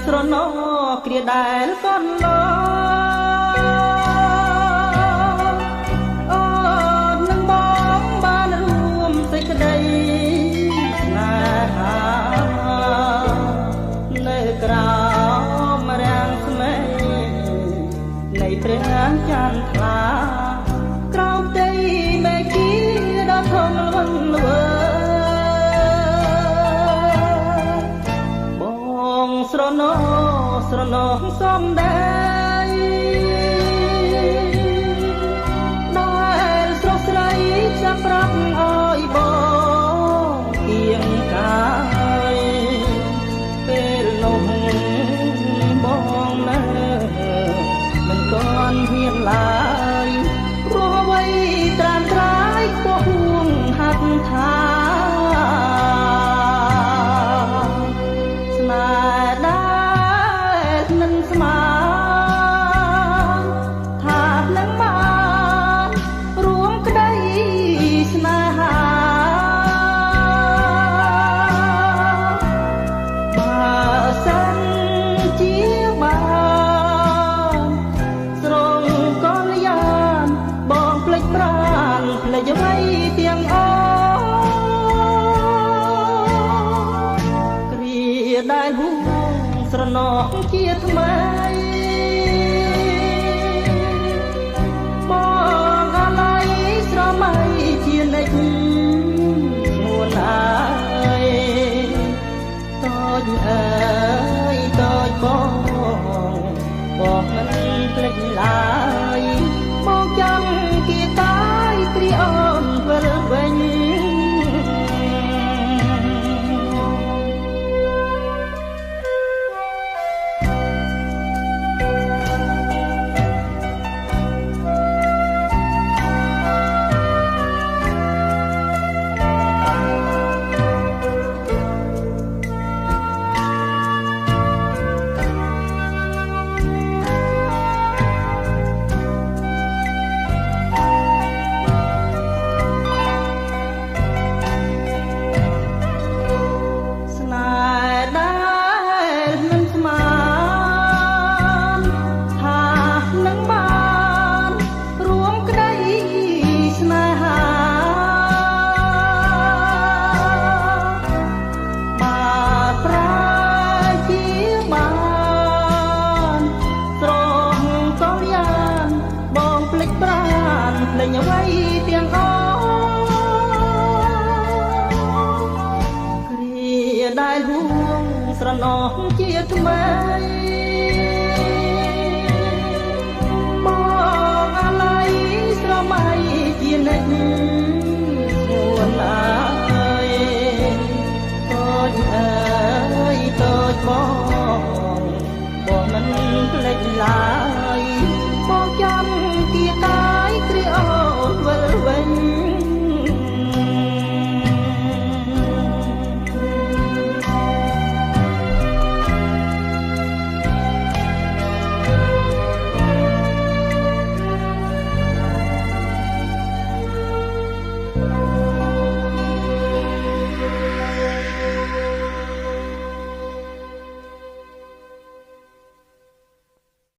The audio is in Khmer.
ស្រណោគ្រាដែលកន់ឡអូននឹងបងបានរួមសេចក្តីស្នេហានៅក្រោមរាំងស្មេនៃព្រះចន្ទថ្លាក្រោមដីមេឃីដ៏ធំល្វឹងល្វើបងស្រណោសំដែងដែលស្រស់ស្រីចាំប្រាប់អើយបងគៀងកាយពេលនោះបងនៅមិនទាន់ហ៊ានឡើយព្រោះអ្វីត្រាំត្រាយខ្ពស់ហួងហាត់ថាស្នេហ៍ដែលមិនស្មើថានឹងបានរួមក្តីស្នេហាបើសិនជាបានស្រងកលយានបងភ្លេចប្រាណភ្លេចអ្វីទាំងអស់គ្រាដែលហួងស្រណោជាថ្មីបងអាឡ័យស្រមៃជានិច្ចស្ងួនអើយតូចអើយតូចបងមិនភ្លេចឡើយបងចាំគេតាយគ្រាអូនវិលវិញភ្លេចអ្វីទាំងអស់គ្រាដែលហួងស្រណោជាថ្មីបងអាឡ័យស្រមៃជានិច្ចស្ងួនអើយតូចអើយតូចបងមិនភ្លេចឡើយបងចាំគៀតាយគ្រាអូនវិលវិញ